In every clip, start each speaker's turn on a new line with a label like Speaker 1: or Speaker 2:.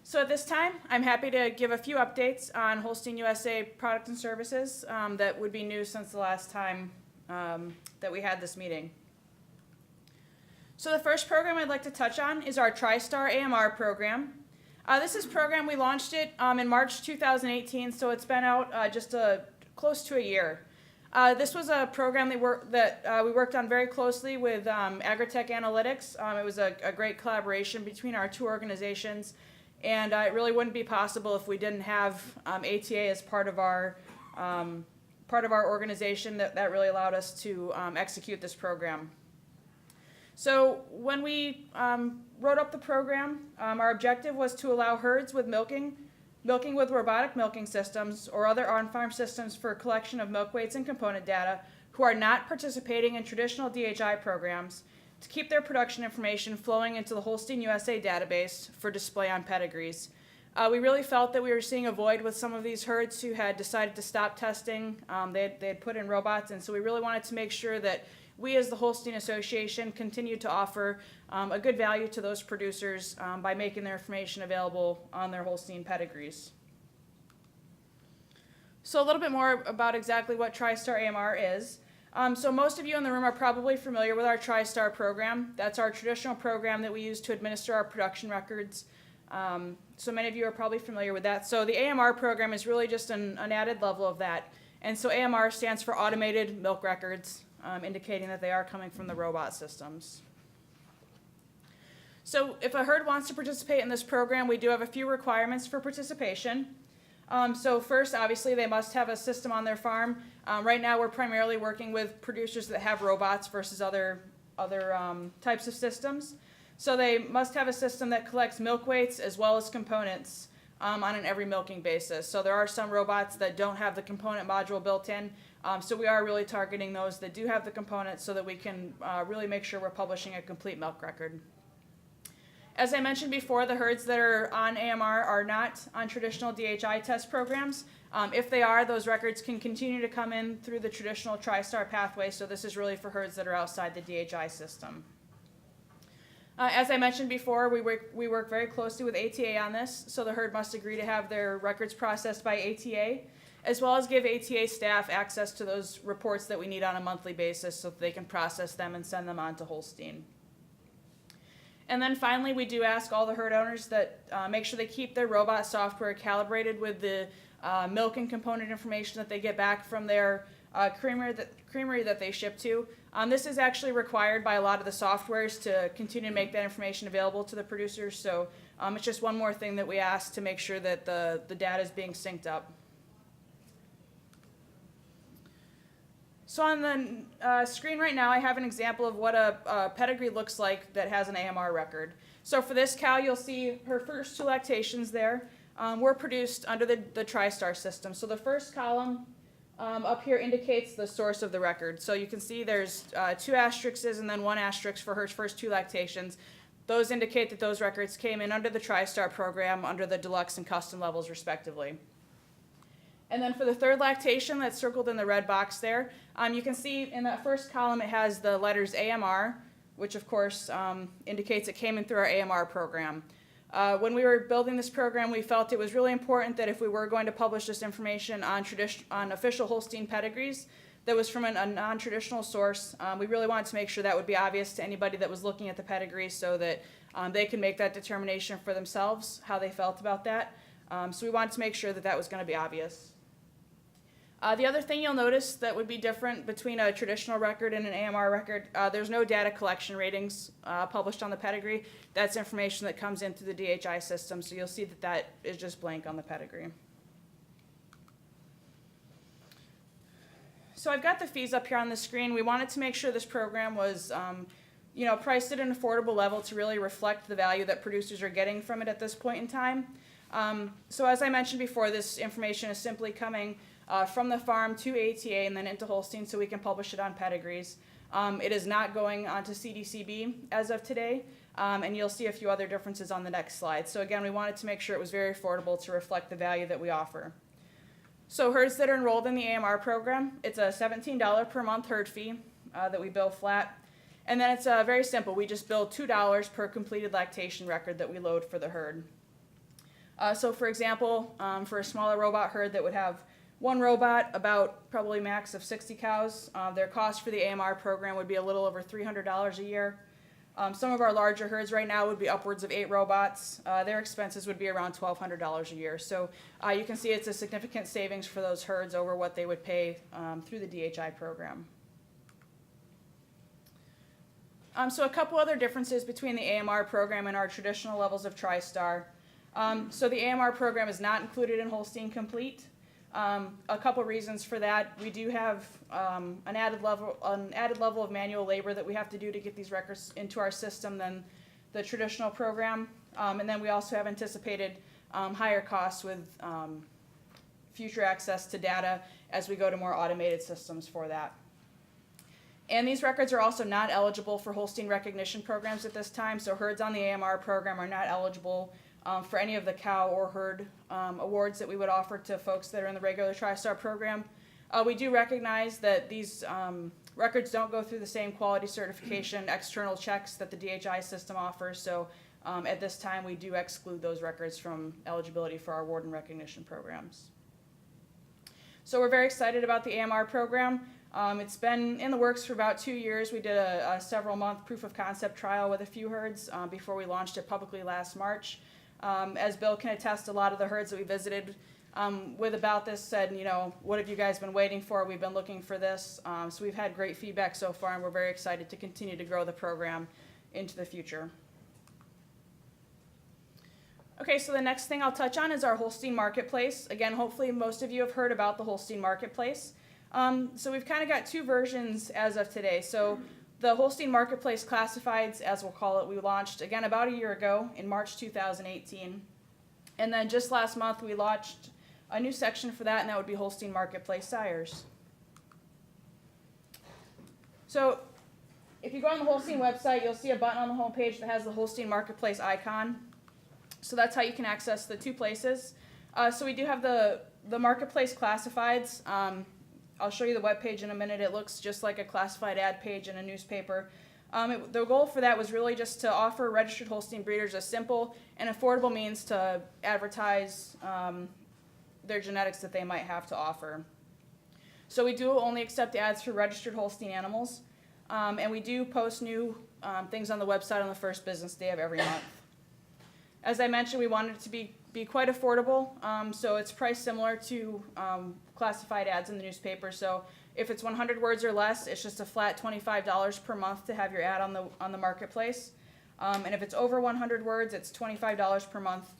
Speaker 1: So at this time, I'm happy to give a few updates on Holstein USA products and services that would be new since the last time that we had this meeting. So the first program I'd like to touch on is our TriStar AMR program. This is a program, we launched it in March 2018, so it's been out just close to a year. This was a program we worked on very closely with Agritech Analytics. It was a great collaboration between our two organizations, and it really wouldn't be possible if we didn't have ATA as part of our organization. That really allowed us to execute this program. So when we wrote up the program, our objective was to allow herds with milking with robotic milking systems or other on-farm systems for collection of milk weights and component data who are not participating in traditional DHI programs to keep their production information flowing into the Holstein USA database for display on pedigrees. We really felt that we were seeing a void with some of these herds who had decided to stop testing. They had put in robots, and so we really wanted to make sure that we as the Holstein Association continued to offer a good value to those producers by making their information available on their Holstein pedigrees. So a little bit more about exactly what TriStar AMR is. So most of you in the room are probably familiar with our TriStar program. That's our traditional program that we use to administer our production records. So many of you are probably familiar with that. So the AMR program is really just an added level of that. And so AMR stands for Automated Milk Records, indicating that they are coming from the robot systems. So if a herd wants to participate in this program, we do have a few requirements for participation. So first, obviously, they must have a system on their farm. Right now, we're primarily working with producers that have robots versus other types of systems. So they must have a system that collects milk weights as well as components on an every milking basis. So there are some robots that don't have the component module built in. So we are really targeting those that do have the components so that we can really make sure we're publishing a complete milk record. As I mentioned before, the herds that are on AMR are not on traditional DHI test programs. If they are, those records can continue to come in through the traditional TriStar pathway, so this is really for herds that are outside the DHI system. As I mentioned before, we work very closely with ATA on this, so the herd must agree to have their records processed by ATA, as well as give ATA staff access to those reports that we need on a monthly basis so that they can process them and send them on to Holstein. And then finally, we do ask all the herd owners that make sure they keep their robot software calibrated with the milk and component information that they get back from their creamery that they ship to. This is actually required by a lot of the softwares to continue to make that information available to the producers. So it's just one more thing that we ask to make sure that the data is being synced up. So on the screen right now, I have an example of what a pedigree looks like that has an AMR record. So for this cow, you'll see her first two lactations there were produced under the TriStar system. So the first column up here indicates the source of the record. So you can see there's two asterisks and then one asterisk for her first two lactations. Those indicate that those records came in under the TriStar program under the deluxe and custom levels respectively. And then for the third lactation that's circled in the red box there, you can see in that first column it has the letters AMR, which of course indicates it came in through our AMR program. When we were building this program, we felt it was really important that if we were going to publish this information on official Holstein pedigrees that was from a non-traditional source, we really wanted to make sure that would be obvious to anybody that was looking at the pedigree so that they can make that determination for themselves, how they felt about that. So we wanted to make sure that that was going to be obvious. The other thing you'll notice that would be different between a traditional record and an AMR record, there's no data collection ratings published on the pedigree. That's information that comes in through the DHI system, so you'll see that that is just blank on the pedigree. So I've got the fees up here on the screen. We wanted to make sure this program was priced at an affordable level to really reflect the value that producers are getting from it at this point in time. So as I mentioned before, this information is simply coming from the farm to ATA and then into Holstein so we can publish it on pedigrees. It is not going onto CDCB as of today, and you'll see a few other differences on the next slide. So again, we wanted to make sure it was very affordable to reflect the value that we offer. So herds that are enrolled in the AMR program, it's a $17 per month herd fee that we bill flat. And then it's very simple. We just bill $2 per completed lactation record that we load for the herd. So for example, for a smaller robot herd that would have one robot, about probably max of 60 cows, their cost for the AMR program would be a little over $300 a year. Some of our larger herds right now would be upwards of 8 robots. Their expenses would be around $1,200 a year. So you can see it's a significant savings for those herds over what they would pay through the DHI program. So a couple other differences between the AMR program and our traditional levels of TriStar. So the AMR program is not included in Holstein Complete. A couple reasons for that. We do have an added level of manual labor that we have to do to get these records into our system than the traditional program. And then we also have anticipated higher costs with future access to data as we go to more automated systems for that. And these records are also not eligible for Holstein recognition programs at this time, so herds on the AMR program are not eligible for any of the cow or herd awards that we would offer to folks that are in the regular TriStar program. We do recognize that these records don't go through the same quality certification external checks that the DHI system offers, so at this time we do exclude those records from eligibility for our award and recognition programs. So we're very excited about the AMR program. It's been in the works for about 2 years. We did a several-month proof of concept trial with a few herds before we launched it publicly last March. As Bill can attest, a lot of the herds that we visited with about this said, you know, what have you guys been waiting for? We've been looking for this. So we've had great feedback so far, and we're very excited to continue to grow the program into the future. Okay, so the next thing I'll touch on is our Holstein Marketplace. Again, hopefully most of you have heard about the Holstein Marketplace. So we've kind of got 2 versions as of today. So the Holstein Marketplace Classifieds, as we'll call it, we launched again about a year ago in March 2018. And then just last month we launched a new section for that, and that would be Holstein Marketplace Sires. So if you go on the Holstein website, you'll see a button on the home page that has the Holstein Marketplace icon. So that's how you can access the 2 places. So we do have the Marketplace Classifieds. I'll show you the web page in a minute. It looks just like a classified ad page in a newspaper. The goal for that was really just to offer registered Holstein breeders a simple and affordable means to advertise their genetics that they might have to offer. So we do only accept ads for registered Holstein animals, and we do post new things on the website on the first business day of every month. As I mentioned, we wanted it to be quite affordable, so it's priced similar to classified ads in the newspaper. So if it's 100 words or less, it's just a flat $25 per month to have your ad on the marketplace. And if it's over 100 words, it's $25 per month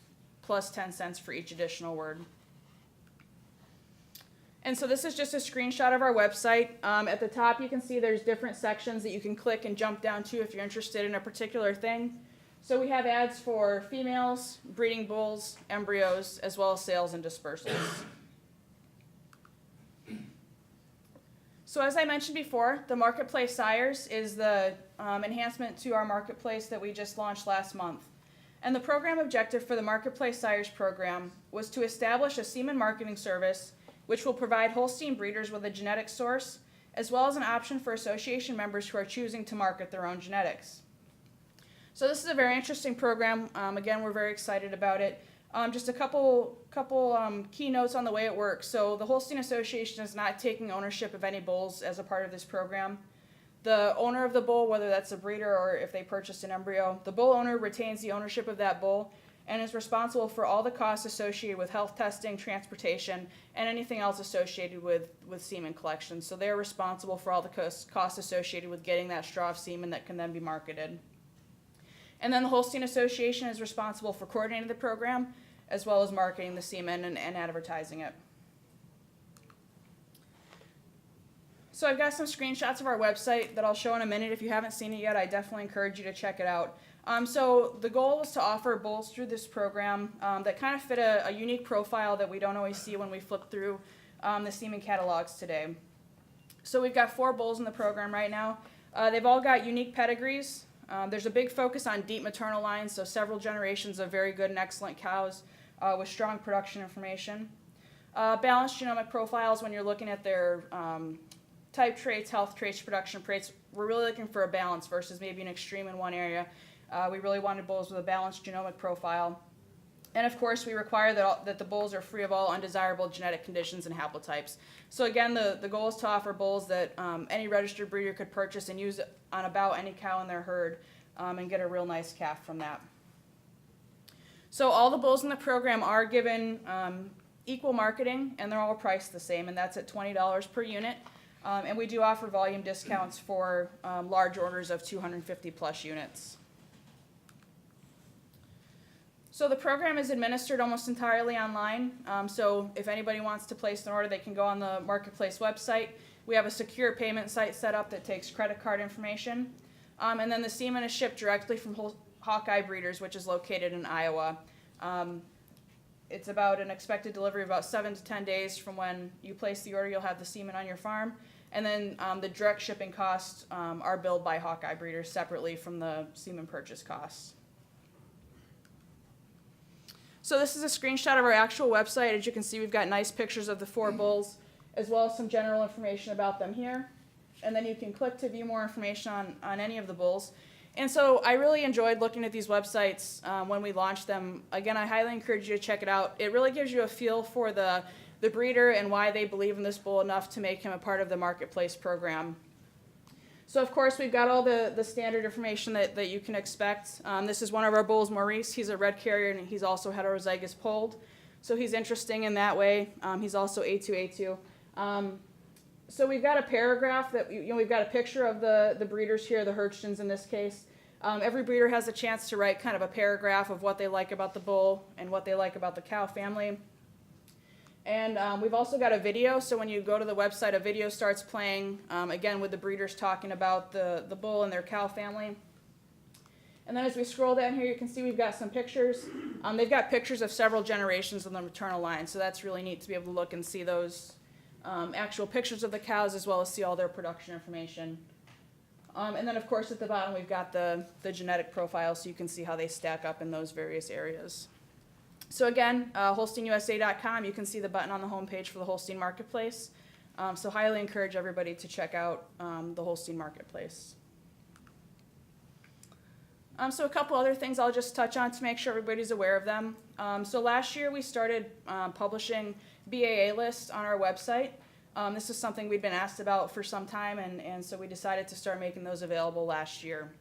Speaker 1: plus 10 cents for each additional word. And so this is just a screenshot of our website. At the top you can see there's different sections that you can click and jump down to if you're interested in a particular thing. So we have ads for females, breeding bulls, embryos, as well as sales and dispersals. So as I mentioned before, the Marketplace Sires is the enhancement to our marketplace that we just launched last month. And the program objective for the Marketplace Sires program was to establish a semen marketing service which will provide Holstein breeders with a genetic source, as well as an option for association members who are choosing to market their own genetics. So this is a very interesting program. Again, we're very excited about it. Just a couple key notes on the way it works. So the Holstein Association is not taking ownership of any bulls as a part of this program. The owner of the bull, whether that's a breeder or if they purchased an embryo, the bull owner retains the ownership of that bull and is responsible for all the costs associated with health testing, transportation, and anything else associated with semen collection. So they're responsible for all the costs associated with getting that straw of semen that can then be marketed. And then the Holstein Association is responsible for coordinating the program, as well as marketing the semen and advertising it. So I've got some screenshots of our website that I'll show in a minute. If you haven't seen it yet, I definitely encourage you to check it out. So the goal was to offer bulls through this program that kind of fit a unique profile that we don't always see when we flip through the semen catalogs today. So we've got 4 bulls in the program right now. They've all got unique pedigrees. There's a big focus on deep maternal lines, so several generations of very good and excellent cows with strong production information. Balanced genomic profiles when you're looking at their type traits, health traits, production traits. We're really looking for a balance versus maybe an extreme in one area. We really wanted bulls with a balanced genomic profile. And of course, we require that the bulls are free of all undesirable genetic conditions and haplotypes. So again, the goal is to offer bulls that any registered breeder could purchase and use on about any cow in their herd and get a real nice calf from that. So all the bulls in the program are given equal marketing, and they're all priced the same, and that's at $20 per unit. And we do offer volume discounts for large orders of 250 plus units. So the program is administered almost entirely online. So if anybody wants to place an order, they can go on the Marketplace website. We have a secure payment site set up that takes credit card information. And then the semen is shipped directly from Hawkeye Breeders, which is located in Iowa. It's about an expected delivery of about 7 to 10 days from when you place the order. You'll have the semen on your farm. And then the direct shipping costs are billed by Hawkeye Breeders separately from the semen purchase costs. So this is a screenshot of our actual website. As you can see, we've got nice pictures of the 4 bulls, as well as some general information about them here. And then you can click to view more information on any of the bulls. And so I really enjoyed looking at these websites when we launched them. Again, I highly encourage you to check it out. It really gives you a feel for the breeder and why they believe in this bull enough to make him a part of the Marketplace program. So of course, we've got all the standard information that you can expect. This is one of our bulls, Maurice. He's a red carrier, and he's also heterozygous polled. So he's interesting in that way. He's also A2A2. So we've got a paragraph that, we've got a picture of the breeders here, the Herchtons in this case. Every breeder has a chance to write kind of a paragraph of what they like about the bull and what they like about the cow family. And we've also got a video, so when you go to the website, a video starts playing, again, with the breeders talking about the bull and their cow family. And then as we scroll down here, you can see we've got some pictures. They've got pictures of several generations of the maternal line, so that's really neat to be able to look and see those actual pictures of the cows, as well as see all their production information. And then, of course, at the bottom, we've got the genetic profile, so you can see how they stack up in those various areas. So again, HolsteinUSA.com, you can see the button on the homepage for the Holstein Marketplace. So highly encourage everybody to check out the Holstein Marketplace. So a couple other things I'll just touch on to make sure everybody's aware of them. So last year we started publishing BAA lists on our website. This is something we'd been asked about for some time, and so we decided to start making those available last year.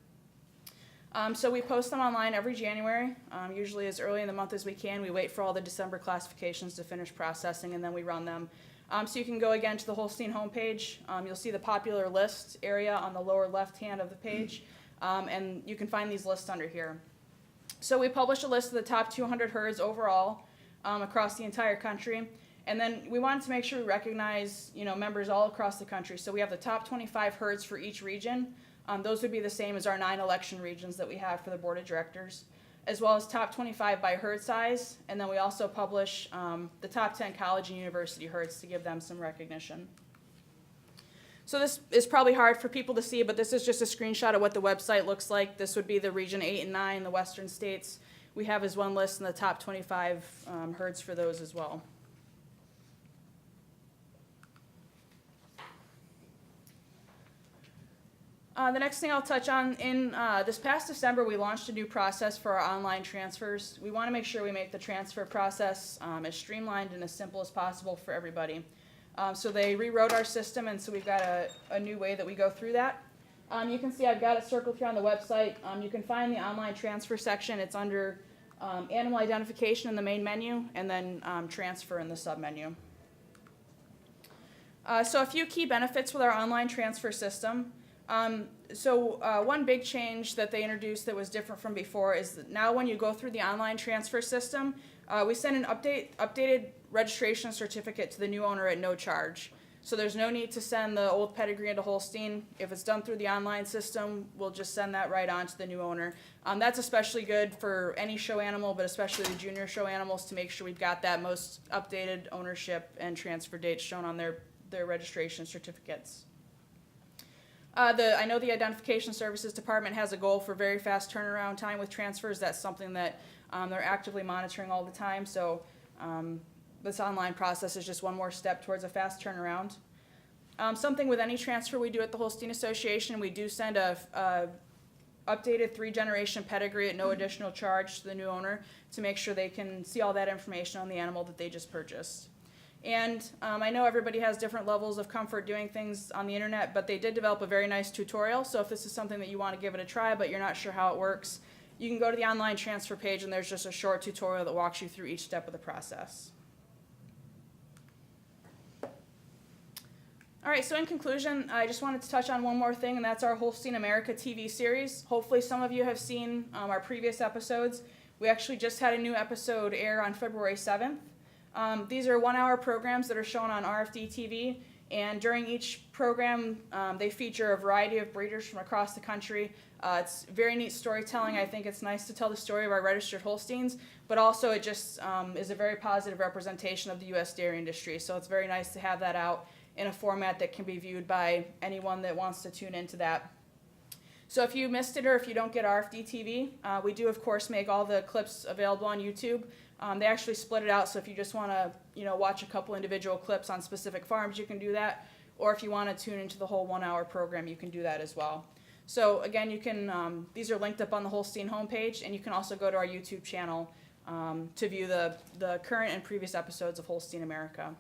Speaker 1: So we post them online every January, usually as early in the month as we can. We wait for all the December classifications to finish processing, and then we run them. So you can go again to the Holstein homepage. You'll see the popular list area on the lower left hand of the page, and you can find these lists under here. So we publish a list of the top 200 herds overall across the entire country. And then we wanted to make sure we recognize, members all across the country. So we have the top 25 herds for each region. Those would be the same as our 9 election regions that we have for the board of directors, as well as top 25 by herd size. And then we also publish the top 10 college and university herds to give them some recognition. So this is probably hard for people to see, but this is just a screenshot of what the website looks like. This would be the region 8 and 9, the western states. We have as one list in the top 25 herds for those as well. The next thing I'll touch on, in this past December, we launched a new process for our online transfers. We want to make sure we make the transfer process as streamlined and as simple as possible for everybody. So they rewrote our system, and so we've got a new way that we go through that. You can see I've got it circled here on the website. You can find the online transfer section. It's under animal identification in the main menu, and then transfer in the submenu. So a few key benefits with our online transfer system. One big change that they introduced that was different from before is that now when you go through the online transfer system, we send an updated registration certificate to the new owner at no charge. So there's no need to send the old pedigree into Holstein. If it's done through the online system, we'll just send that right on to the new owner. That's especially good for any show animal, but especially the junior show animals, to make sure we've got that most updated ownership and transfer dates shown on their registration certificates. I know the Identification Services Department has a goal for very fast turnaround time with transfers. That's something that they're actively monitoring all the time. So this online process is just one more step towards a fast turnaround. Something with any transfer we do at the Holstein Association, we do send a updated 3-generation pedigree at no additional charge to the new owner to make sure they can see all that information on the animal that they just purchased. And I know everybody has different levels of comfort doing things on the internet, but they did develop a very nice tutorial. So if this is something that you want to give it a try, but you're not sure how it works, you can go to the online transfer page and there's just a short tutorial that walks you through each step of the process. All right, so in conclusion, I just wanted to touch on one more thing, and that's our Holstein America TV series. Hopefully some of you have seen our previous episodes. We actually just had a new episode air on February 7th. These are 1-hour programs that are shown on RFD TV, and during each program, they feature a variety of breeders from across the country. It's very neat storytelling. I think it's nice to tell the story of our registered Holsteins, but also it just is a very positive representation of the U.S. dairy industry. So it's very nice to have that out in a format that can be viewed by anyone that wants to tune into that. So if you missed it or if you don't get RFD TV, we do of course make all the clips available on YouTube. They actually split it out, so if you just want to watch a couple individual clips on specific farms, you can do that. Or if you want to tune into the whole 1-hour program, you can do that as well. So again, you can these are linked up on the Holstein homepage, and you can also go to our YouTube channel to view the current and previous episodes of Holstein America.